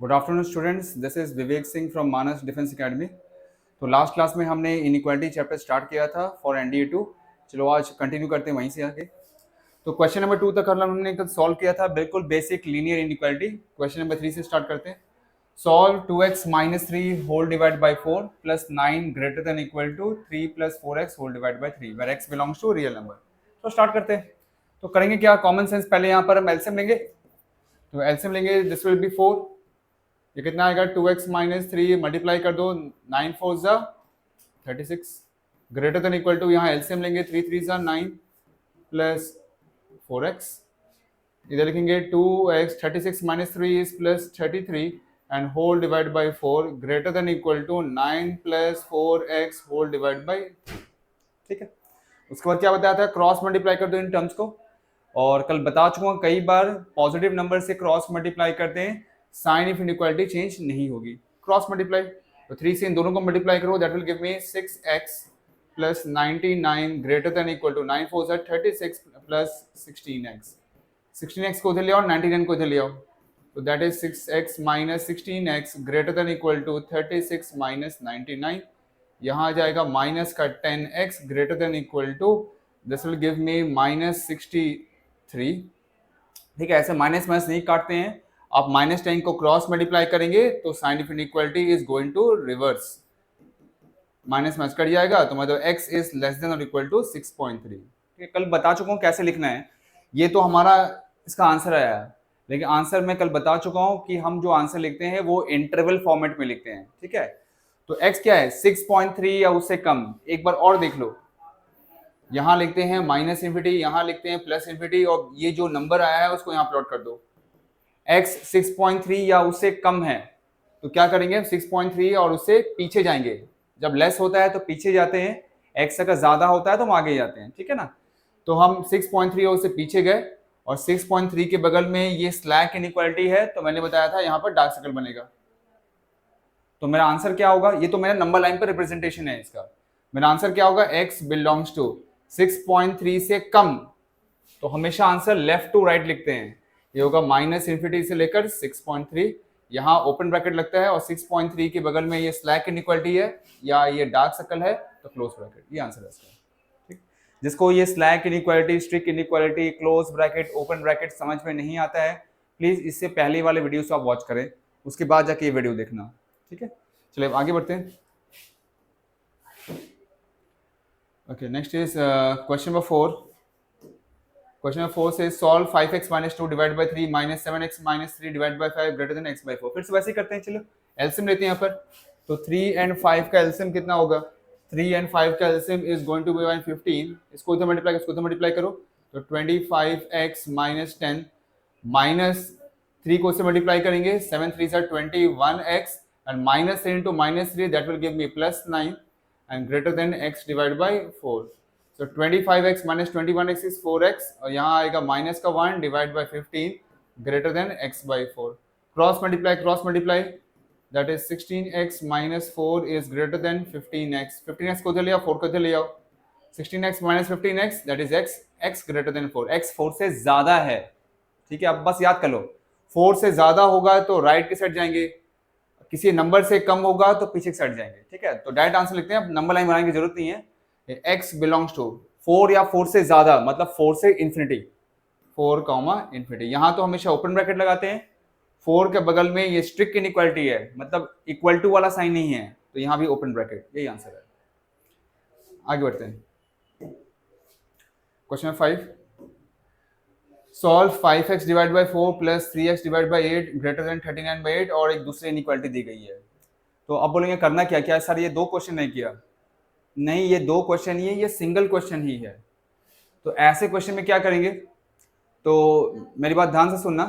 Good afternoon students, this is Vivek Singh from Manas defence academy. तो last class में हमने inequality chapter start किया था फॉर एनडीए 2। चलो आज कंटिन्यू करते हैं वहीं से आगे। तो क्वेश्चन नंबर 2 तक हमने कल सॉल्व किया था, बिल्कुल basic linear inequality. Question number 3 से स्टार्ट करते हैं। Solve 2x minus 3 whole divide by 4 plus 9 greater than equal to 3 plus 4x whole divide by 3 where x belongs to real number. तो स्टार्ट करते हैं। तो करेंगे क्या, कॉमन सेंस पहले यहाँ पर हम एलसीएम लेंगे। तो एलसीएम लेंगे, दिस विल बी 4। ये कितना आएगा, 2x माइनस 3 मल्टीप्लाई कर दो, 9 4 जा 36 ग्रेटर देन इक्वल टू, यहाँ एलसीएम लेंगे, 3 3 जा 9 प्लस 4x। इधर लिखेंगे 2x 36 minus 3 is plus 33 and whole divide by 4 greater than equal to 9 plus 4x whole divide by. ठीक है, उसके बाद क्या बताया था, क्रॉस मल्टीप्लाई कर दो इन टर्म्स को। और कल बता चुका हूँ कई बार, पॉजिटिव नंबर से क्रॉस मल्टीप्लाई करते हैं, साइन ऑफ इनइक्वालिटी चेंज नहीं होगी। क्रॉस मल्टीप्लाई, तो 3 से इन दोनों को मल्टीप्लाई करो, that will give me 6x plus 99 greater than equal to 9 4 36 plus 16x। 16x को उधर ले आओ, 99 को इधर ले आओ, तो that is 6x minus 16x greater than equal to 36 minus 99। यहाँ आ जाएगा माइनस का 10x greater than equal to, this will give me minus 63। ठीक है, ऐसे माइनस माइनस नहीं काटते हैं, आप माइनस 10 को क्रॉस मल्टीप्लाई करेंगे तो sign of inequality is going to reverse, minus minus cut जाएगा, तो मतलब x इज लेस देन और इक्वल टू 6.3। ठीक है, कल बता चुका हूँ कैसे लिखना है। ये तो हमारा इसका आंसर आया है, लेकिन आंसर मैं कल बता चुका हूँ कि हम जो आंसर लिखते हैं वो इंटरवल फॉर्मेट में लिखते हैं। ठीक है, तो x क्या है, 6.3 या उससे कम। एक बार और देख लो, यहाँ लिखते हैं माइनस इन्फिनिटी, यहाँ लिखते हैं प्लस इन्फिनिटी, और ये जो नंबर आया है उसको यहाँ प्लॉट कर दो। x 6.3 या उससे कम है तो क्या करेंगे, 6.3 और उससे पीछे जाएंगे। जब लेस होता है तो पीछे जाते हैं, x अगर ज्यादा होता है तो हम आगे जाते हैं। ठीक है ना, तो हम 6.3 और उससे पीछे गए, और 6.3 के बगल में ये स्लैक इनइक्वालिटी है, तो मैंने बताया था यहाँ पर डार्क सर्कल बनेगा। तो मेरा आंसर क्या होगा, ये तो मेरा नंबर लाइन पर रिप्रेजेंटेशन है इसका। मेरा आंसर क्या होगा, x बिलोंग्स टू 6.3 से कम, तो हमेशा आंसर लेफ्ट टू राइट लिखते हैं। ये होगा माइनस इन्फिनिटी से लेकर 6.3, यहाँ ओपन ब्रैकेट लगता है, और 6.3 के बगल में ये स्लैक इनइक्वालिटी है या ये डार्क सर्कल है तो क्लोज ब्रैकेट। ये आंसर है इसका। ठीक, जिसको ये slack inequality, strict inequality, close bracket, open bracket समझ में नहीं आता है, प्लीज इससे पहले वाले वीडियोस आप वॉच करें, उसके बाद जाके ये वीडियो देखना। ठीक है, चलिए आगे बढ़ते हैं। Okay, next is question number 4। Question number 4 से solve 5x minus 2 divide by 3 minus 7x minus 3 divide by 5 greater than x by 4। फिर से वैसे ही करते हैं, चलो एलसीएम लेते हैं यहाँ पर। तो 3 एंड 5 का एलसीएम कितना होगा, 3 एंड 5 का LCM is going to be 15। इसको इधर मल्टीप्लाई, इसको इधर मल्टीप्लाई करो, तो 25x माइनस 10 माइनस 3 को इससे मल्टीप्लाई करेंगे, 7 3 जा 21x and minus 3 into minus 3 that will give me plus 9 and greater than x divide by 4। So 25x minus 21x is 4x, और यहाँ आएगा माइनस का 1 divide by 15 greater than x by 4। Cross multiply, that is 16x minus 4 is greater then 15x। 15x को इधर ले आओ, 4 को इधर ले आओ, 16x minus 15x that is x greater than 4। x 4 से ज्यादा है। ठीक है, अब बस याद कर लो, 4 से ज्यादा होगा तो राइट की साइड जाएंगे, किसी नंबर से कम होगा तो पीछे की साइड जाएंगे। ठीक है, तो डायरेक्ट आंसर लिखते हैं, अब नंबर लाइन बनाने की जरूरत नहीं है। x बिलोंग्स टू 4 या 4 से ज्यादा, मतलब 4 से इंफिनिटी, 4 कॉमा इंफिनिटी। यहां तो हमेशा ओपन ब्रैकेट लगाते हैं, 4 के बगल में ये स्ट्रिक्ट इनइक्वालिटी है, मतलब इक्वल टू वाला साइन नहीं है, तो यहां भी ओपन ब्रैकेट। यही आंसर है। आगे बढ़ते हैं, question 5। Solve 5x divide by 4 plus 3x divide by 8 greater than 39 by 8, और एक दूसरी इनइक्वालिटी दी गई है। तो अब बोलेंगे करना क्या क्या सर, ये 2 क्वेश्चन नहीं किया। नहीं, ये 2 क्वेश्चन ही है, ये सिंगल क्वेश्चन ही है। तो ऐसे क्वेश्चन में क्या करेंगे, तो मेरी बात ध्यान से सुनना,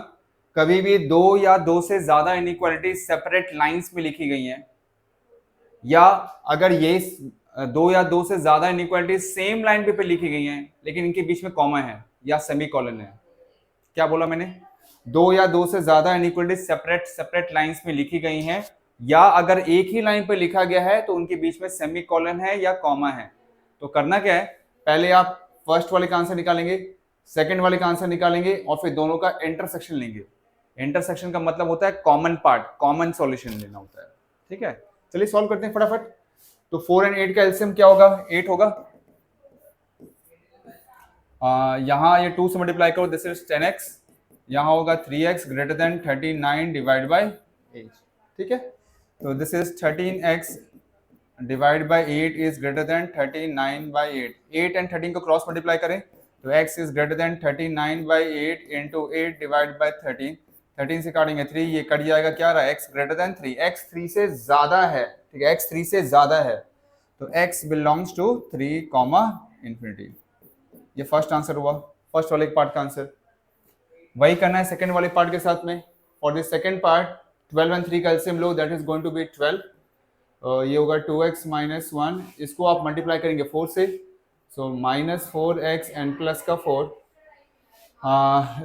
कभी भी 2 या 2 से ज्यादा इनइक्वालिटी सेपरेट लाइंस में लिखी गई हैं, या अगर ये 2 या 2 से ज्यादा इनइक्वालिटी सेम लाइन पे लिखी गई हैं लेकिन इनके बीच में कॉमा है या सेमीकोलन है। क्या बोला मैंने, 2 या 2 से ज्यादा इनइक्वालिटी सेपरेट लाइंस में लिखी गई हैं, या अगर एक ही लाइन पे लिखा गया है तो उनके बीच में सेमीकोलन है या कॉमा है। तो करना क्या है, पहले आप फर्स्ट वाले का आंसर निकालेंगे, सेकंड वाले का आंसर निकालेंगे, और फिर दोनों का इंटरसेक्शन लेंगे। इंटरसेक्शन का मतलब होता है कॉमन पार्ट, कॉमन सॉल्यूशन लेना होता है, ठीक है। चलिए सॉल्व करते हैं फटाफट। तो 4 और 8 का एलसीएम क्या होगा, 8 होगा। यहाँ ये 2 से मल्टीप्लाई करो, दिस इज 10x, यहाँ होगा 3x greater than 39 divide by 8, ठीक है। तो this is 13x divide by 8 is greater then 39 by 8, 8 and 13 को क्रॉस मल्टीप्लाई करें तो x is greater then 39 by 8 into 8 divide by 13, 13 से काटेंगे 3, ये कट जाएगा, क्या रहा x ग्रेटर देन 3, x 3 से ज्यादा है, ठीक है, x 3 से ज्यादा है, तो x belongs to 3 comma infinity. ये फर्स्ट आंसर हुआ, फर्स्ट वाले पार्ट का आंसर। वही करना है सेकंड वाले पार्ट के साथ में। For this second part 12 and 3 का एलसीएम लो, that is going to be 12, ये होगा 2x माइनस 1, इसको आप मल्टीप्लाई करेंगे 4 से, so minus 4x and plus का 4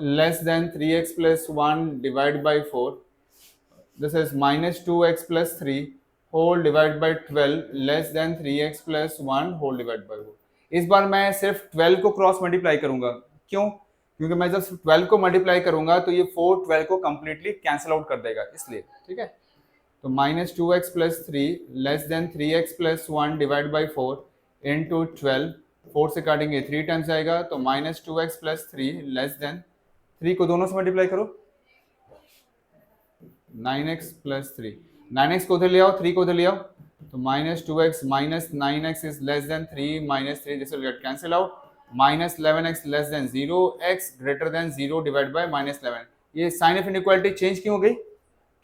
less than 3x plus 1 divide by 4, this is minus 2x plus 3 whole divide by 12 less than 3x plus 1 whole divide by 4। इस बार मैं सिर्फ 12 को क्रॉस मल्टीप्लाई करूंगा, क्यों? क्योंकि मैं जब 12 को मल्टीप्लाई करूंगा तो ये 4 12 को कंप्लीटली कैंसिल आउट कर देगा, इसलिए, ठीक है। तो minus 2x plus 3 less than 3x plus 1 divide by 4 into 12, 4 से काटेंगे 3 टाइम्स आएगा, तो minus 2x plus 3 less then 3 को दोनों से मल्टीप्लाई करो, 9x प्लस 3, 9x को उधर ले आओ, 3 को उधर ले आओ, तो minus 2x minus 9x is less then 3 minus 3, this will get cancel out, minus 11x less than 0, x greater than 0 divide bye minus 11। ये साइन ऑफ इनइक्वालिटी चेंज क्यों हो गई?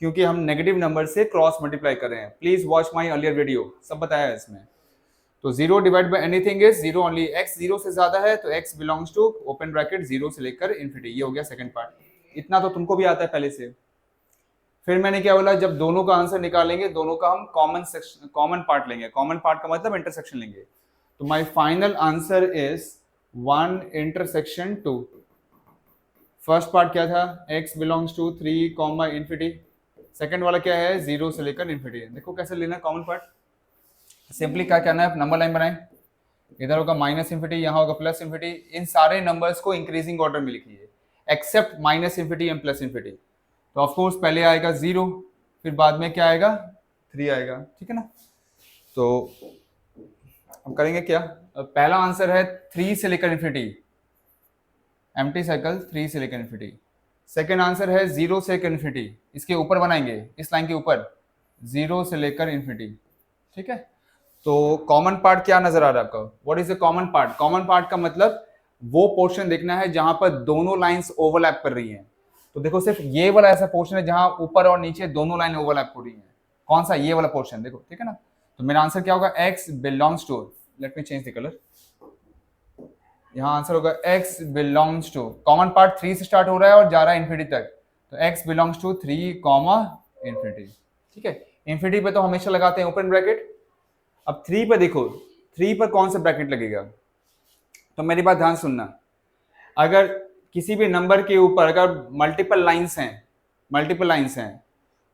क्योंकि हम नेगेटिव नंबर से क्रॉस मल्टीप्लाई कर रहे हैं। Please watch my earlier video, सब बताया है इसमें। तो 0 divide by anything is 0 only, x 0 से ज्यादा है तो x belongs to open bracket 0 से लेकर इन्फिनिटी। ये हो गया सेकंड पार्ट, इतना तो तुमको भी आता है पहले से। फिर मैंने क्या बोला, जब दोनों का आंसर निकालेंगे दोनों का हम कॉमन पार्ट लेंगे, कॉमन पार्ट का मतलब इंटरसेक्शन लेंगे। तो my final answer is 1 intersection 2। First part क्या था, x belongs to 3 comma infinity, second वाला क्या है 0 से लेकर इन्फिनिटी। देखो कैसे लेना कॉमन पार्ट, सिंपली क्या करना है, नंबर लाइन बनाएं, इधर होगा माइनस इन्फिनिटी, यहाँ होगा प्लस इन्फिनिटी, इन सारे नंबर्स को इंक्रीजिंग ऑर्डर में लिखिए accept minus infinity and plus infinity. तो ऑफ कोर्स पहले आएगा 0, फिर बाद में क्या आएगा 3 आएगा, ठीक है ना। तो हम करेंगे क्या, पहला आंसर है 3 से लेकर इन्फिनिटी, एम्प्टी सर्कल 3 से लेकर इन्फिनिटी। सेकेंड आंसर है 0 से लेकर इन्फिनिटी, इसके ऊपर बनाएंगे, इस लाइन के ऊपर 0 से लेकर इन्फिनिटी, ठीक है। तो कॉमन पार्ट क्या नजर आ रहा है आपका, what is the common part? Common part का मतलब वो पोर्शन देखना है जहां पर दोनों लाइंस ओवरलैप कर रही हैं। तो देखो सिर्फ ये वाला ऐसा पोर्शन है जहां ऊपर और नीचे दोनों लाइन ओवरलैप हो रही हैं। कौन सा? ये वाला पोर्शन, देखो, ठीक है ना। तो मेरा आंसर क्या होगा, x belongs to, let me change the colour, यहाँ आंसर होगा x belongs to, common part 3 से स्टार्ट हो रहा है और जा रहा है इन्फिनिटी तक, तो x belongs to 3 comma infinity, ठीक है। इन्फिनिटी पे तो हमेशा लगाते हैं ओपन ब्रैकेट। अब 3 पर देखो, 3 पर कौन सा ब्रैकेट लगेगा, तो मेरी बात ध्यान सुनना, अगर किसी भी नंबर के ऊपर अगर मल्टीपल लाइंस हैं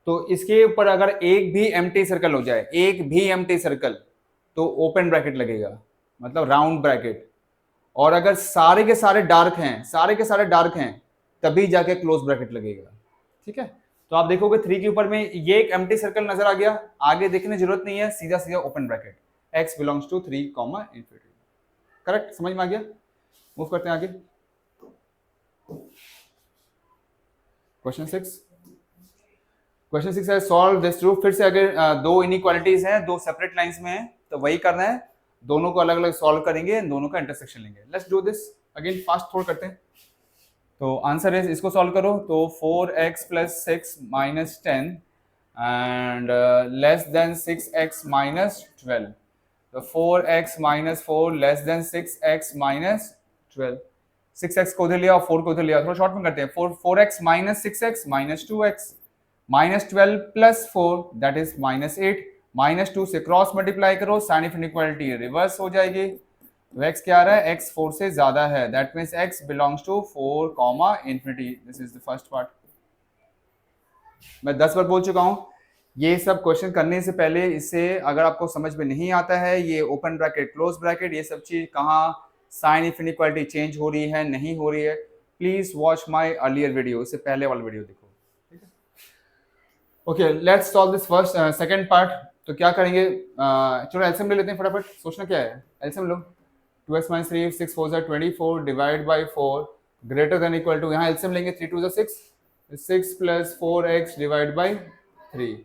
तो इसके ऊपर अगर एक भी एम्प्टी सर्कल हो जाए, एक भी एम्प्टी सर्कल, तो ओपन ब्रैकेट लगेगा, मतलब राउंड ब्रैकेट। और अगर सारे के सारे डार्क हैं तभी जाके क्लोज ब्रैकेट लगेगा, ठीक है। तो आप देखोगे 3 के ऊपर में ये एक एम्प्टी सर्कल नजर आ गया, आगे देखने की जरूरत नहीं है, सीधा सीधा open bracket, x belongs to 3 comma infinity. Correct, समझ में आ गया। मूव करते हैं आगे, क्वेश्चन 6 है सॉल्व दिस ट्रू। फिर से अगर दो इनइक्वालिटीज हैं, दो सेपरेट लाइंस में हैं, तो वही करना है, दोनों को अलग अलग सॉल्व करेंगे, दोनों का इंटरसेक्शन लेंगे। Let's do this again, fast थोड़ा करते हैं। तो आंसर है, इसको सॉल्व करो, तो 4x plus 6 minus 10 and less then 6x minus 12, तो 4x minus 4 less then 6x minus 12, 6x को उधर लिया और 4 को उधर लिया, थोड़ा शॉर्ट में करते हैं, 4x minus 6x minus 2x minus 12 plus 4 that is minus 8, minus 2 से क्रॉस मल्टीप्लाई करो, साइन ऑफ इनइक्वालिटी रिवर्स हो जाएगी। तो x क्या आ रहा है, x 4 से ज्यादा है, that means x belongs to 4 comma infinity. This is the first part. मैं 10 बार बोल चुका हूं, ये सब क्वेश्चन करने से पहले इससे अगर आपको समझ में नहीं आता है ये ओपन ब्रैकेट क्लोज ब्रैकेट ये सब चीज कहाँ साइन ऑफ इनइक्वालिटी चेंज हो रही है नहीं हो रही है, please watch my earlier video, इससे पहले वाला वीडियो देखो, okay let's solve this first second part. तो क्या करेंगे, चलो एलसीएम ले लेते हैं फटाफट। सोचना क्या है, एलसीएम लो। 2x minus 3 6 4 24 divide by 4 greater than equal to, यहाँ एलसीएम लेंगे 3 2 6 6 plus 4x divide by 3।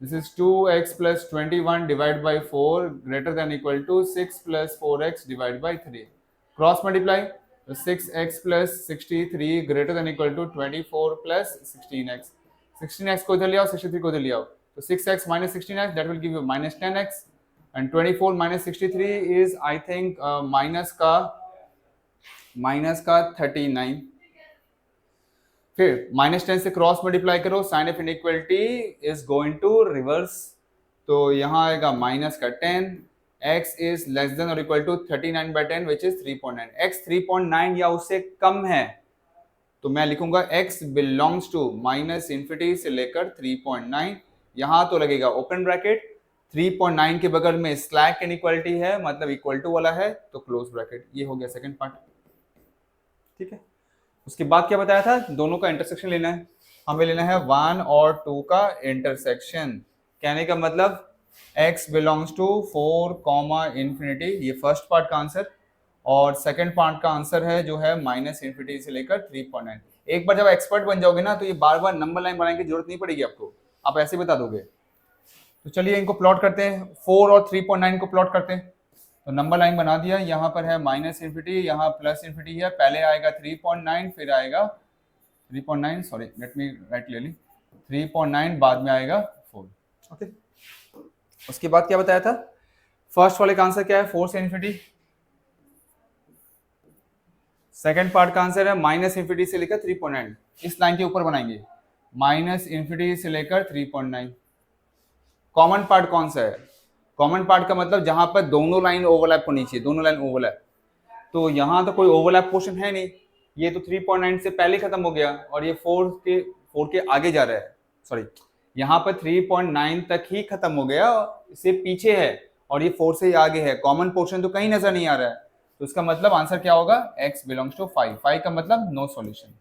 This is 2x plus 21 divide by 4 greater than equal to 6 plus 4x divide by 3। Cross multiply, तो 6x plus 63 greater than equal to 24 plus 16x। 16x को इधर ले आओ, 63 को इधर ले आओ, तो 6x minus 16x that will give you minus 10x and 24 minus 63 is I think minus का 39। फिर माइनस 10 से क्रॉस मल्टीप्लाई करो, sign of inequality is going to reverse, तो यहाँ आएगा माइनस का 10, x इज लेस देन और equal to 39 by 10 which is 3.9। x 3.9 या उससे कम है तो मैं लिखूंगा x belongs to minus infinity से लेकर 3.9। यहां तो लगेगा ओपन ब्रैकेट, 3.9 के बगल में स्लैक इनइक्वालिटी है मतलब इक्वल टू वाला है तो क्लोज ब्रैकेट। ये हो गया सेकंड पार्ट, ठीक है। उसके बाद क्या बताया था, दोनों का इंटरसेक्शन लेना है, हमें लेना है 1 और 2 का इंटरसेक्शन। कहने का मतलब x belongs to 4 comma infinity, ये फर्स्ट पार्ट का आंसर। और सेकंड पार्ट का आंसर है जो है माइनस इन्फिनिटी से लेकर 3.9। एक बार जब एक्सपर्ट बन जाओगे ना तो ये बार बार नंबर लाइन बनाने की जरूरत नहीं पड़ेगी आपको, आप ऐसे बता दोगे। तो चलिए इनको प्लॉट करते हैं, 4 और 3.9 को प्लॉट करते हैं। तो नंबर लाइन बना दिया, यहाँ पर है माइनस इन्फिनिटी, यहाँ प्लस इन्फिनिटी है, पहले आएगा 3.9 फिर आएगा 3.9 sorry let me right clearly 3.9 बाद में आएगा 4। ओके, उसके बाद क्या बताया था, फर्स्ट वाले का आंसर क्या है 4 से इन्फिनिटी, सेकंड पार्ट का आंसर है माइनस इन्फिनिटी से लेकर 3.9। इस लाइन के ऊपर बनाएंगे माइनस इन्फिनिटी से लेकर 3.9। कॉमन पार्ट कौन सा है, कॉमन पार्ट का मतलब जहां पर दोनों लाइन ओवरलैप होनी चाहिए, दोनों लाइन ओवरलैप। तो यहाँ तो कोई ओवरलैप पोर्शन है नहीं, ये तो 3.9 से पहले खत्म हो गया और ये 4 के आगे जा रहा है, सॉरी यहाँ पर 3.9 तक ही खत्म हो गया, इससे पीछे है और ये 4 से ही आगे है, कॉमन पोर्शन तो कहीं नजर नहीं आ रहा है। तो इसका मतलब आंसर क्या होगा, x बिलोंग्स टू 5। 5 का मतलब नो सॉल्यूशन,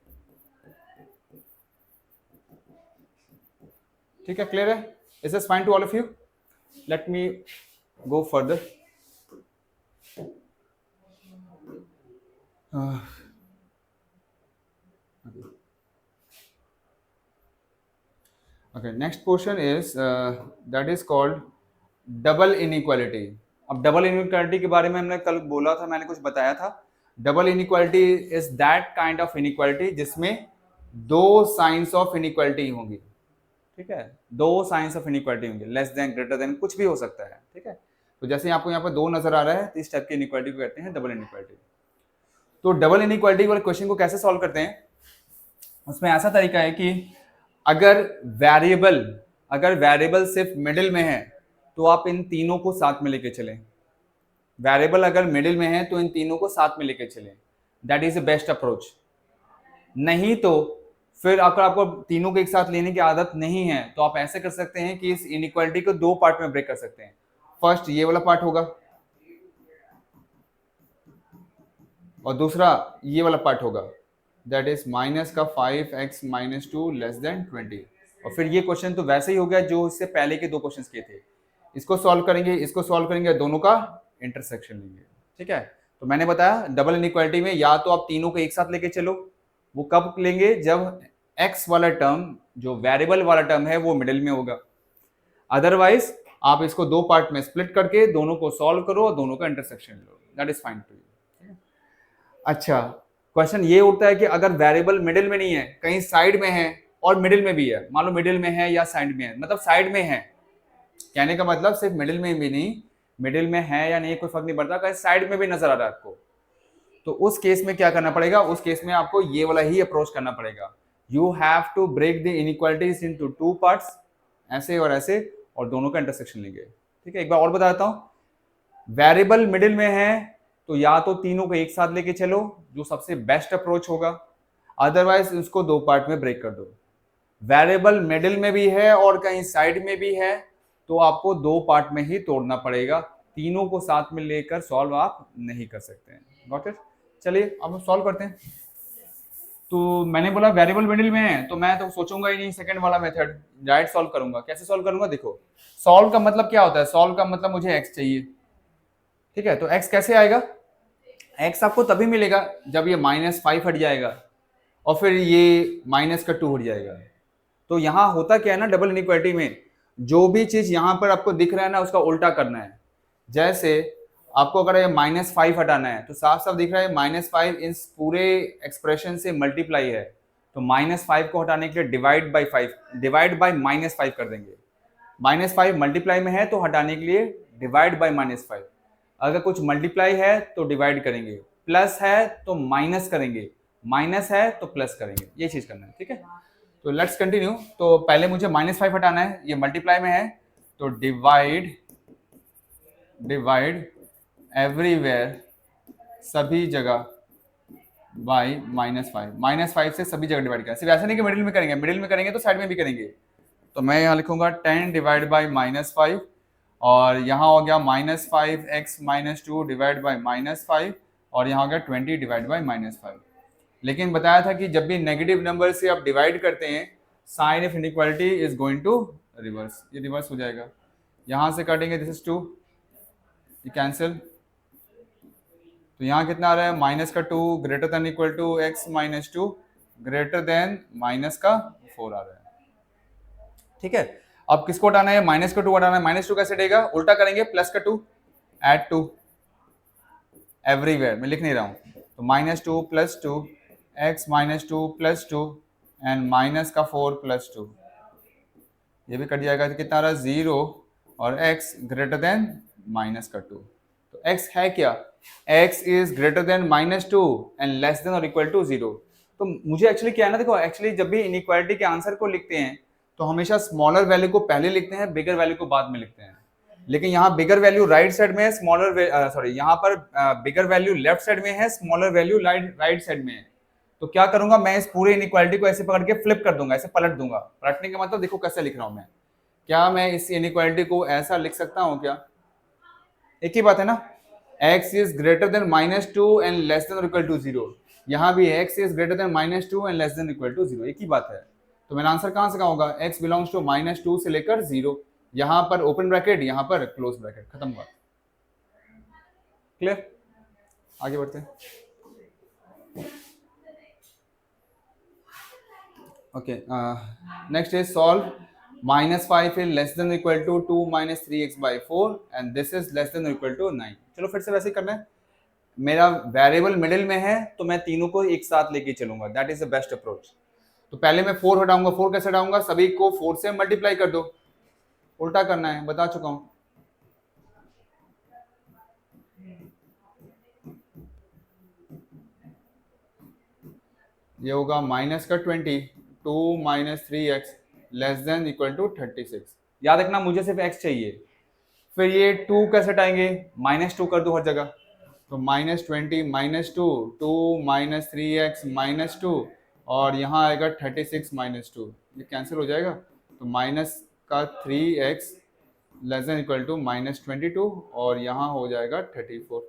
ठीक है, क्लियर है। Is this fine to all of you? Let me go further. Okay, next portion is that is called double inequality. अब डबल इनइक्वालिटी के बारे में हमने कल बोला था, मैंने कुछ बताया था। Double inequality is that kind of inequality जिसमें दो साइंस ऑफ इनइक्वालिटी होंगी, ठीक है, दो साइंस ऑफ इनइक्वालिटी होंगे, लेस देन ग्रेटर देन कुछ भी हो सकता है, ठीक है। तो जैसे आपको यहाँ पर दो नजर आ रहा है तो इस टाइप की इनइक्वालिटी को कहते हैं डबल इनइक्वालिटी। तो डबल इनइक्वालिटी वाले क्वेश्चन को कैसे सॉल्व करते हैं, उसमें ऐसा तरीका है कि अगर वेरिएबल सिर्फ मिडिल में है तो आप इन तीनों को साथ में लेके चलें। वेरिएबल अगर मिडिल में है तो इन तीनों को साथ में लेके चलें, that is the best approach. नहीं तो फिर अगर आपको तीनों को एक साथ लेने की आदत नहीं है तो आप ऐसे कर सकते हैं कि इस इनइक्वालिटी को दो पार्ट में ब्रेक कर सकते हैं। फर्स्ट ये वाला पार्ट होगा और दूसरा ये वाला पार्ट होगा, दैट इज माइनस का 5x माइनस 2 लेस देन 20। और फिर ये क्वेश्चन तो वैसे ही हो गया जो इससे पहले के दो क्वेश्चंस किए थे। इसको सॉल्व करेंगे, इसको सॉल्व करेंगे, दोनों का इंटरसेक्शन लेंगे, ठीक है। तो मैंने बताया डबल इनइक्वालिटी में या तो आप तीनों को एक साथ लेके चलो, वो कब लेंगे, जब x वाला टर्म जो वेरिएबल वाला टर्म है वो मिडिल में होगा। अदरवाइज आप इसको दो पार्ट में स्प्लिट करके दोनों को सॉल्व करो और दोनों का इंटरसेक्शन लो, that is fine to you. अच्छा, क्वेश्चन ये उठता है कि अगर वेरिएबल मिडिल में नहीं है, कहीं साइड में है और मिडिल में भी है, मान लो मिडिल में है या साइड में है, मतलब साइड में है, कहने का मतलब सिर्फ मिडिल में भी नहीं, मिडिल में है या नहीं कोई फर्क नहीं पड़ता, कहीं साइड में भी नजर आ रहा है आपको, तो उस केस में क्या करना पड़ेगा, उस केस में आपको ये वाला ही अप्रोच करना पड़ेगा। You have to break the inequalities into two parts, ऐसे और ऐसे, और दोनों का इंटरसेक्शन लेंगे, ठीक है। एक बार और बता देता हूं, वेरिएबल मिडिल में है तो या तो तीनों को एक साथ लेके चलो जो सबसे बेस्ट अप्रोच होगा, अदरवाइज उसको दो पार्ट में ब्रेक कर दो। वेरिएबल मिडिल में भी है और कहीं साइड में भी है तो आपको दो पार्ट में ही तोड़ना पड़ेगा, तीनों को साथ में लेकर सॉल्व आप नहीं कर सकते हैं। Got it? चलिए अब हम सॉल्व करते हैं। तो मैंने बोला वेरिएबल मिडिल में है, तो मैं तो सोचूंगा ही नहीं सेकंड वाला मेथड, डायरेक्ट सॉल्व करूंगा। कैसे सॉल्व करूंगा देखो, सॉल्व का मतलब क्या होता है, सॉल्व का मतलब मुझे एक्स चाहिए, ठीक है। तो एक्स कैसे आएगा, एक्स आपको तभी मिलेगा जब ये -5 हट जाएगा और फिर ये -2 हट जाएगा। तो यहाँ होता क्या है ना, डबल इनइक्वालिटी में जो भी चीज यहाँ पर आपको दिख रहा है ना, उसका उल्टा करना है। जैसे आपको अगर ये -5 हटाना है तो साफ साफ दिख रहा है -5 इस पूरे एक्सप्रेशन से मल्टीप्लाई है, तो -5 को हटाने के लिए डिवाइड बाई -5 कर देंगे। -5 मल्टीप्लाई में है तो हटाने के लिए डिवाइड बाई -5। अगर कुछ मल्टीप्लाई है तो डिवाइड करेंगे, प्लस है तो माइनस करेंगे, माइनस है तो प्लस करेंगे, ये चीज करना है, ठीक है। तो लेट्स कंटिन्यू। तो पहले मुझे -5 हटाना है, ये मल्टीप्लाई में है, तो डिवाइड एवरीवेयर सभी जगह बाई -5 से सभी जगह डिवाइड करें। सिर्फ ऐसा नहीं कि मिडिल में करेंगे, मिडिल में करेंगे तो साइड में भी करेंगे। तो मैं यहाँ लिखूंगा 10 डिवाइड बाई -5 और यहाँ हो गया -5x-2 डिवाइड बाई -5 और यहाँ हो गया 20 डिवाइड बाई -5। लेकिन बताया था कि जब भी नेगेटिव नंबर से आप डिवाइड करते हैं, sign of inequality is going to reverse, ये रिवर्स हो जाएगा। यहाँ से काटेंगे, दिस इज 2, ये कैंसिल, तो यहाँ कितना आ रहा है, -2 greater than equal to x-2 greater than -4 आ रहा है, ठीक है। अब किसको हटाना है, -2 हटाना है। -2 कैसे देगा, उल्टा करेंगे, +2 ऐड 2 एवरीवेयर, मैं लिख नहीं रहा हूँ, तो -2 + 2 x-2 + 2 एंड -4 + 2, ये भी कट जाएगा, तो कितना आ रहा है 0 और x ग्रेटर देन -2। तो x है क्या, x is greater than -2 and less than और इक्वल टू 0। तो मुझे एक्चुअली क्या है ना, देखो एक्चुअली जब भी इनइक्वालिटी के आंसर को लिखते हैं तो हमेशा स्मॉलर वैल्यू को पहले लिखते हैं, बिगर वैल्यू को बाद में लिखते हैं। लेकिन यहाँ बिगर वैल्यू राइट साइड में है, यहाँ पर बिगर वैल्यू लेफ्ट साइड में है, स्मॉलर वैल्यू राइट साइड में है। तो क्या करूंगा, मैं इस पूरे इनइक्वालिटी को ऐसे पकड़ के फ्लिप कर दूंगा, ऐसे पलट दूंगा। पलटने का मतलब देखो कैसे लिख रहा हूं मैं, क्या मैं इस इनइक्वालिटी को ऐसा लिख सकता हूं क्या, एक ही बात है ना, x is greater than -2 and less than और इक्वल टू 0। यहाँ भी x is greater than -2 and less than equal to 0, एक ही बात है। तो मेरा आंसर कहां से कहां होगा, x बिलोंग्स टू -2 से लेकर 0, यहाँ पर ओपन ब्रैकेट, यहाँ पर क्लोज ब्रैकेट, खत्म बात, क्लियर। आगे बढ़ते हैं। Okay, next is solve -5 is less than or equal to 2 - 3x/4 and this is less than or equal to 9। चलो फिर से वैसे ही करना है, मेरा वेरिएबल मिडिल में है तो मैं तीनों को एक साथ लेके चलूंगा, that is the best approach. तो पहले मैं 4 हटाऊंगा, 4 कैसे हटाऊंगा, सभी को 4 से मल्टीप्लाई कर दो, उल्टा करना है, बता चुका हूं। ये होगा -20 2 - 3x less than equal to 36। याद रखना मुझे सिर्फ x चाहिए। फिर ये 2 कैसे हटाएंगे, -2 कर दो हर जगह, तो -20 -2 2 - 3x -2 और यहाँ आएगा 36 -2, ये कैंसिल हो जाएगा, तो -3x less than equal to -22 और यहाँ हो जाएगा 34।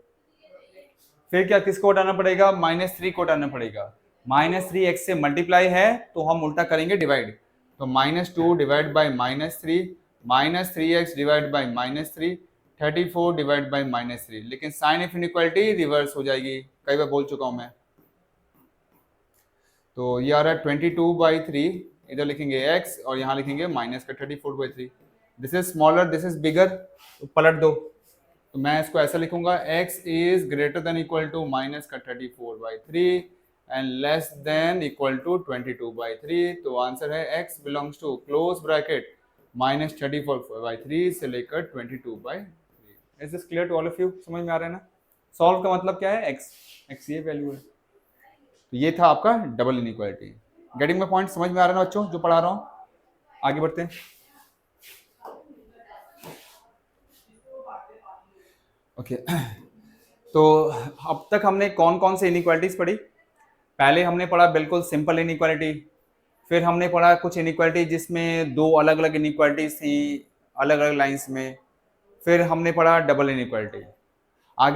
फिर क्या किसको हटाना पड़ेगा, -3 को हटाना पड़ेगा। -3x से मल्टीप्लाई है तो हम उल्टा करेंगे डिवाइड, तो -2 divide by -3 -3x divide by -3 34 divide by -3। लेकिन साइन ऑफ इनइक्वालिटी रिवर्स हो जाएगी, कई बार बोल चुका हूं मैं। तो ये आ रहा है 22/3, इधर लिखेंगे x और यहाँ लिखेंगे -34/3। This is smaller, this is bigger, तो पलट दो, तो मैं इसको ऐसा लिखूंगा x is greater than equal to -34/3 and less than equal to 22/3। तो आंसर है x belongs to close bracket -34/3 से लेकर 22/3। Is this clear to all of you, समझ में आ रहा है ना। सॉल्व का मतलब क्या है, x ये वैल्यू है। तो ये था आपका double inequality. Getting my point, समझ में आ रहा है ना बच्चों जो पढ़ा रहा हूँ। आगे बढ़ते हैं। ओके तो अब तक हमने कौन कौन से इनइक्वालिटीज पढ़ी, पहले हमने पढ़ा बिल्कुल सिंपल इनइक्वालिटी, फिर हमने पढ़ा कुछ इनइक्वालिटी जिसमें दो अलग अलग इनइक्वालिटीज थी अलग अलग लाइंस में, फिर हमने पढ़ा double inequality.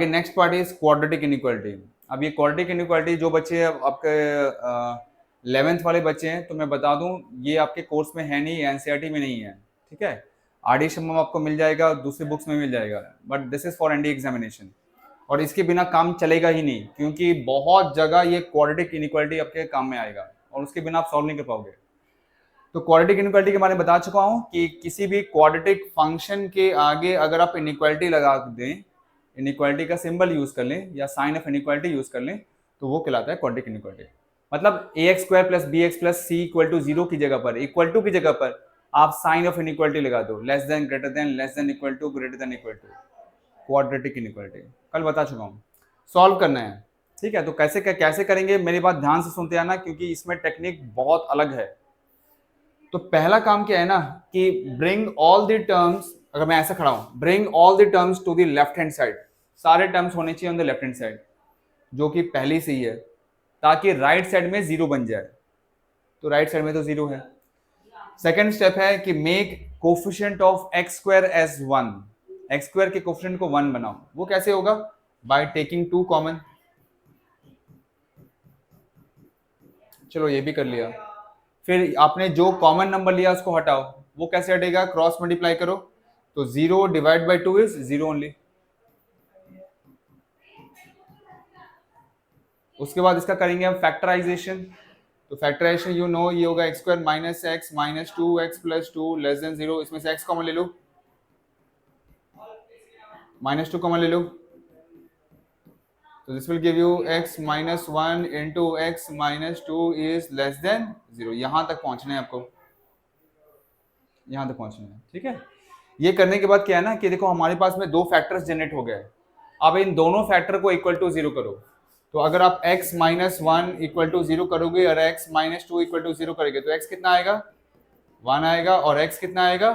Next part is quadratic inequality. अब ये क्वाड्रेटिक इनइक्वालिटी जो बच्चे आपके 11th वाले बच्चे हैं तो मैं बता दूं ये आपके कोर्स में है नहीं, एनसीईआरटी में नहीं है, ठीक है। आरडी शर्मा आपको मिल जाएगा, दूसरी बुक्स में मिल जाएगा, but this is for ND examination. और इसके बिना काम चलेगा ही नहीं, क्योंकि बहुत जगह ये क्वाड्रेटिक इनइक्वालिटी आपके काम में आएगा और उसके बिना आप सॉल्व नहीं कर पाओगे। तो क्वाड्रेटिक इनइक्वालिटी के बारे में बता चुका हूं कि किसी भी क्वाड्रेटिक फंक्शन के आगे अगर आप इनइक्वालिटी लगा दें, इनइक्वालिटी का सिंबल यूज कर लें या साइन ऑफ इनइक्वालिटी यूज कर लें, तो वो कहलाता है क्वाड्रेटिक इनइक्वालिटी। मतलब ax square plus b x plus c equal to 0 की जगह पर, इक्वल टू की जगह पर आप साइन ऑफ इनइक्वालिटी लगा दो, less than greater than, less than equal to, greater than equal to, quadratic inequality. कल बता चुका हूँ, सॉल्व करना है, ठीक है। तो कैसे करेंगे, मेरी बात ध्यान से सुनते आना, क्योंकि इसमें टेक्निक बहुत अलग है। तो पहला काम क्या है ना कि ब्रिंग ऑल द टर्म्स, अगर मैं ऐसा खड़ा हूं, bring all the terms to the left hand side, सारे टर्म्स होने चाहिए on the left hand side, जो कि पहली से ही है, ताकि राइट साइड में 0 बन जाए। तो राइट साइड में तो 0 है। सेकेंड स्टेप है कि make coefficient of x square as 1, x square के कोफिशिएंट को 1 बनाओ। वो कैसे होगा, बाय टेकिंग 2 कॉमन। चलो ये भी कर लिया। फिर आपने जो कॉमन नंबर लिया उसको हटाओ, वो कैसे हटेगा, क्रॉस मल्टीप्लाई करो, तो 0 डिवाइड बाई 2 इज 0 ओनली। उसके बाद इसका करेंगे हम फैक्टराइजेशन। तो फैक्टराइजेशन यू नो ये होगा x square minus x minus 2x plus 2 less than 0। इसमें से x कॉमन ले लो, माइनस 2 कॉमन ले लो, तो this will give you x minus 1 into x minus 2 is less then 0। यहां तक पहुंचना है आपको, यहां तक पहुंचना है, ठीक है। ये करने के बाद क्या है ना कि देखो हमारे पास में 2 फैक्टर्स जनरेट हो गए। अब इन दोनों फैक्टर को इक्वल टू 0 करो। तो अगर आप x माइनस 1 इक्वल टू 0 करोगे और x माइनस 2 इक्वल टू 0 करोगे, तो x कितना आएगा, 1 आएगा, और x कितना आएगा,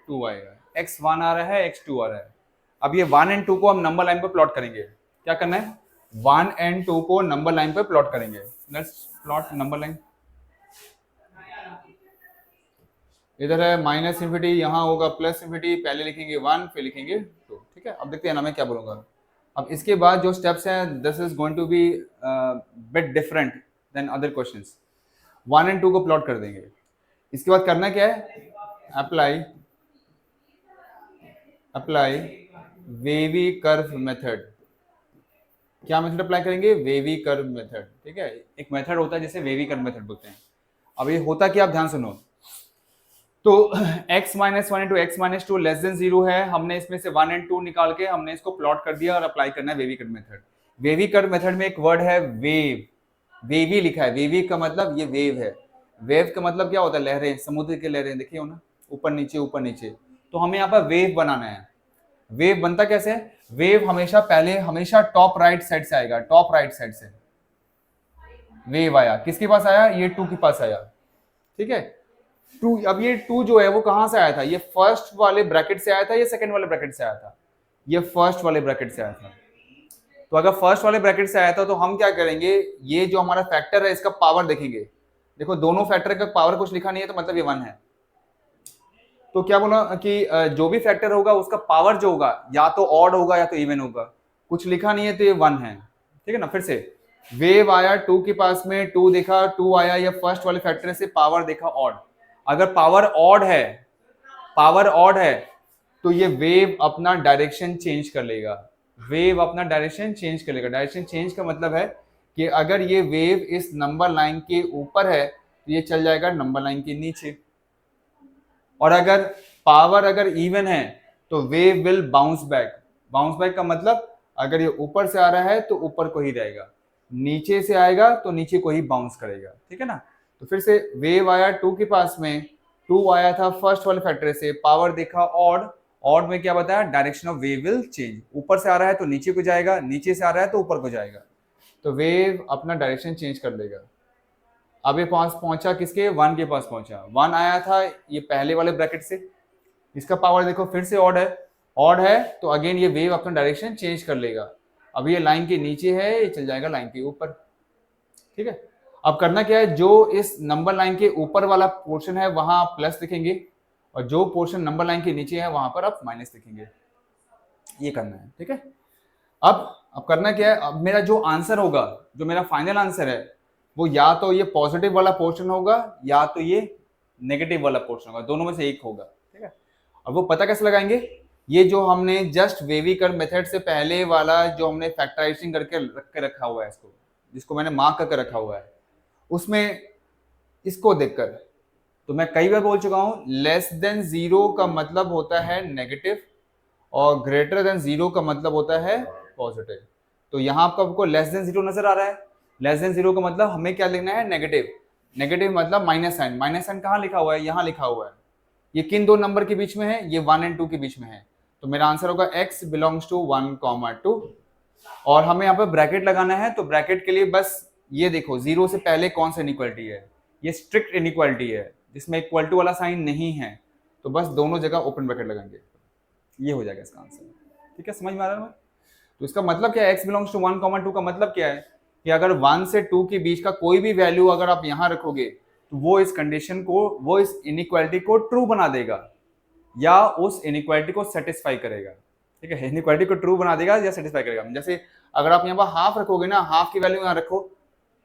2 आएगा। x 1 आ रहा है, x 2 आ रहा है। अब ये 1 एंड 2 को हम नंबर लाइन पर प्लॉट करेंगे। क्या करना है, 1 एंड 2 को नंबर लाइन पर प्लॉट करेंगे। Let's plot number line. इधर है माइनस इन्फिनिटी, यहाँ होगा प्लस इन्फिनिटी, पहले लिखेंगे 1 फिर लिखेंगे 2, ठीक है। अब देखते हैं ना मैं क्या बोलूंगा। अब इसके बाद जो स्टेप्स हैं, this is going to be bit different than other questions. 1 and 2 को प्लॉट कर देंगे। इसके बाद करना क्या है, अप्लाई वेवी कर्व मेथड। क्या मेथड अप्लाई करेंगे, वेवी कर्व मेथड, ठीक है। एक मेथड होता है जिसे वेवी कर्व मेथड बोलते हैं। अब ये होता क्या, आप ध्यान सुनो। तो x minus 1 into x minus 2 less than 0 है, हमने इसमें से 1 एंड 2 निकाल के हमने इसको प्लॉट कर दिया और अप्लाई करना है wavy curve method. Wavy curve method में एक वर्ड है वेव, वेवी लिखा है। वेवी का मतलब ये वेव है। वेव का मतलब क्या होता है, लहरें, समुद्र की लहरें, देखिए हो ना, ऊपर नीचे ऊपर नीचे। तो हमें यहाँ पर वेव बनाना है। वेव बनता कैसे है, वेव हमेशा टॉप राइट साइड से आएगा, टॉप राइट साइड से वेव आया। किसके पास आया, ये 2 के पास आया, ठीक है। 2, अब ये 2 जो है वो कहां से आया था, ये फर्स्ट वाले ब्रैकेट से आया था, ये सेकंड वाले ब्रैकेट से आया था, ये फर्स्ट वाले ब्रैकेट से आया था। तो अगर फर्स्ट वाले ब्रैकेट से आया था तो हम क्या करेंगे, ये जो हमारा फैक्टर है इसका पावर देखेंगे। देखो दोनों फैक्टर का पावर कुछ लिखा नहीं है, तो मतलब ये 1 है। तो क्या बोला कि जो भी फैक्टर होगा उसका पावर जो होगा या तो ऑड होगा या तो इवन होगा। कुछ लिखा नहीं है तो ये 1 है, ठीक है ना। फिर से वेव आया 2 के पास में, 2 देखा, 2 आया, ये फर्स्ट वाले फैक्टर से पावर देखा ऑड। अगर पावर ऑड है तो ये वेव अपना डायरेक्शन चेंज कर लेगा। वेव अपना डायरेक्शन चेंज कर लेगा। डायरेक्शन चेंज का मतलब है कि अगर ये वेव इस नंबर लाइन के ऊपर है तो ये चल जाएगा नंबर लाइन के नीचे, और अगर पावर अगर इवन है तो wave will bounce back. Bounce back का मतलब अगर ये ऊपर से आ रहा है तो ऊपर को ही रहेगा, नीचे से आएगा तो नीचे को ही बाउंस करेगा, ठीक है ना। तो फिर से वेव आया 2 के पास में, 2 आया था फर्स्ट वाले फैक्टर से, पावर देखा ऑड, ऑड में क्या बताया, direction of wave will change. ऊपर से आ रहा है तो नीचे को जाएगा, नीचे से आ रहा है तो ऊपर को जाएगा, तो वेव अपना डायरेक्शन चेंज कर देगा। अब ये पास पहुंचा किसके, 1 के पास पहुंचा। 1 आया था ये पहले वाले ब्रैकेट से, इसका पावर देखो फिर से ऑड है तो अगेन ये वेव अपना डायरेक्शन चेंज कर लेगा। अब ये लाइन के नीचे है, ये चल जाएगा लाइन के ऊपर, ठीक है। अब करना क्या है, जो इस नंबर लाइन के ऊपर वाला पोर्शन है वहां आप प्लस लिखेंगे, और जो पोर्शन नंबर लाइन के नीचे है वहां पर आप माइनस लिखेंगे। ये करना है, ठीक है। अब करना क्या है, अब मेरा जो आंसर होगा, जो मेरा फाइनल आंसर है, वो या तो ये पॉजिटिव वाला पोर्शन होगा या तो ये नेगेटिव वाला पोर्शन होगा, दोनों में से एक होगा, ठीक है। और वो पता कैसे लगाएंगे, ये जो हमने जस्ट वेवी कर्व मेथड से पहले वाला जो हमने फैक्टराइजिंग करके रखा हुआ है, इसको जिसको मैंने मार्क करके रखा हुआ है, उसमें इसको देखकर तो मैं कई बार बोल चुका हूं, लेस देन जीरो का मतलब होता है नेगेटिव और ग्रेटर देन जीरो का मतलब होता है पॉजिटिव। तो यहाँ आपको लेस देन जीरो नजर आ रहा है, लेस देन जीरो का मतलब हमें क्या लिखना है, नेगेटिव। नेगेटिव मतलब माइनस साइन, माइनस साइन कहाँ लिखा हुआ है, यहाँ लिखा हुआ है। ये किन दो नंबर के बीच में है, ये 1 और 2 के बीच में है। तो मेरा आंसर होगा x बिलोंग्स टू 1, 2। और हमें यहाँ पे ब्रैकेट लगाना है, तो ब्रैकेट के लिए बस ये देखो, जीरो से पहले कौन सा इनइक्वालिटी है, ये स्ट्रिक्ट इनइक्वालिटी है जिसमें इक्वल टू वाला साइन नहीं है, तो बस दोनों जगह ओपन ब्रैकेट लगाएंगे, ये हो जाएगा इसका आंसर। ठीक है, समझ में आ रहा है? तो इसका मतलब क्या है, x बिलोंग्स टू 1, 2 का मतलब क्या है कि अगर 1 से 2 के बीच का कोई भी वैल्यू अगर आप यहां रखोगे तो वो इस कंडीशन को, वो इस इनइक्वालिटी को ट्रू बना देगा या उस इनइक्वालिटी को सेटिस्फाई करेगा। ठीक है, इनइक्वालिटी को ट्रू बना देगा या सेटिस्फाई करेगा। जैसे अगर आप यहाँ पर हाफ रखोगे ना, हाफ की वैल्यू यहाँ रखो,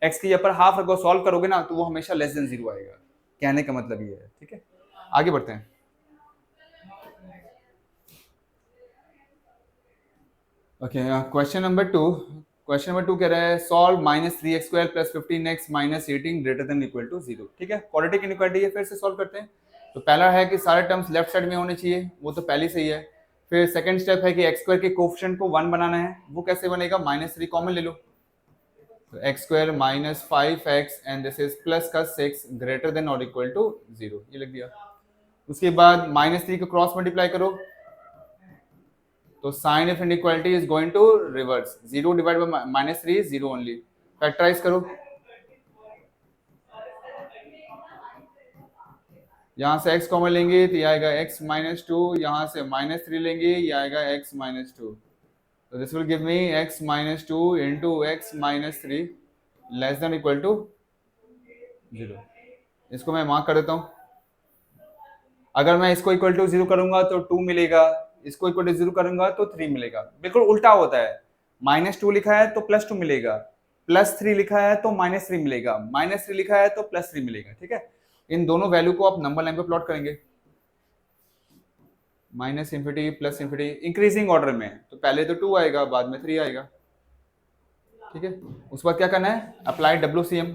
x की यहाँ पर हाफ रखो, सॉल्व करोगे ना, तो वो हमेशा लेस देन जीरो आएगा। कहने का मतलब ये है। ठीक है, आगे बढ़ते हैं। Okay, question number 2। Question number 2 कह रहा है solve -3x² + 15x - 18 greater than equal to 0। ठीक है, क्वाड्रेटिक इनइक्वालिटी है, फिर से सॉल्व करते हैं। तो पहला है कि सारे टर्म्स लेफ्ट साइड में होने चाहिए, वो तो पहले से ही है। फिर सेकंड स्टेप है कि x² के कोएफिशिएंट को 1 बनाना है, वो कैसे बनेगा, -3 कॉमन ले लो, तो x² - 5x and this is plus का 6 ग्रेटर देन और इक्वल टू 0, ये लिख दिया। उसके बाद -3 को क्रॉस मल्टीप्लाई करो, तो sign of inequality is going to reverse, 0 divide by -3 is 0 only. Factorise करो, यहां से x कॉमन लेंगे तो ये आएगा x - 2, यहां से -3 लेंगे ये आएगा x - 2, तो this will give me x - 2 into x - 3 less than equal to 0। इसको मैं मार्क कर देता हूं। अगर मैं इसको इक्वल टू 0 करूंगा तो 2 मिलेगा, इसको इक्वल टू 0 करूंगा तो 3 मिलेगा। बिल्कुल उल्टा होता है, -2 लिखा है तो +2 मिलेगा, +3 लिखा है तो -3 मिलेगा, -3 लिखा है तो +3 मिलेगा। ठीक है, इन दोनों वैल्यू को आप नंबर लाइन पे प्लॉट करेंगे, -∞ +∞ इंक्रीजिंग ऑर्डर में, तो पहले तो 2 आएगा, बाद में 3 आएगा। ठीक है, उस बाद क्या करना है, अप्लाई WCM।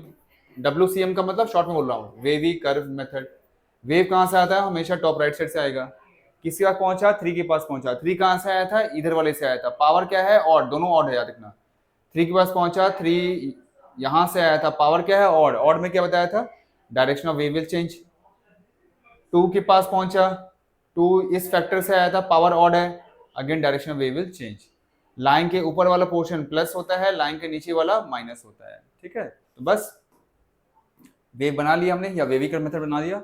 WCM का मतलब शॉर्ट में बोल रहा हूँ, वेवी कर्व मेथड। वेव कहाँ से आता है, हमेशा टॉप राइट साइड से आएगा। किसी पास पहुंचा, 3 के पास पहुंचा, 3 कहाँ से आया था, इधर वाले से आया था। पावर क्या है, ऑड, दोनों ऑड है याद रखना। 3 के पास पहुंचा, 3 यहां से आया था, पावर क्या है, ऑड। ऑड में क्या बताया था, direction of wave will change. 2 के पास पहुंचा, 2 इस फैक्टर से आया था, पावर ऑड है, again direction of wave will change. Line के ऊपर वाला पोर्शन प्लस होता है, लाइन के नीचे वाला माइनस होता है। ठीक है, तो बस वेव बना लिया हमने, या वेवी कर्व मेथड बना दिया।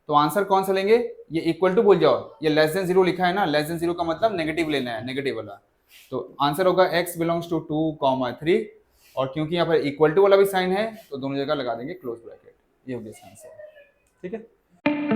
तो आंसर कौन सा लेंगे, ये इक्वल टू भूल जाओ, ये लेस देन 0 लिखा है ना, लेस देन 0 का मतलब नेगेटिव लेना है, नेगेटिव वाला। तो आंसर होगा x बिलोंग्स टू 2, 3, और क्योंकि यहाँ पर इक्वल टू वाला भी साइन है तो दोनों जगह लगा देंगे क्लोज ब्रैकेट, ये हो गया आंसर। ठीक है।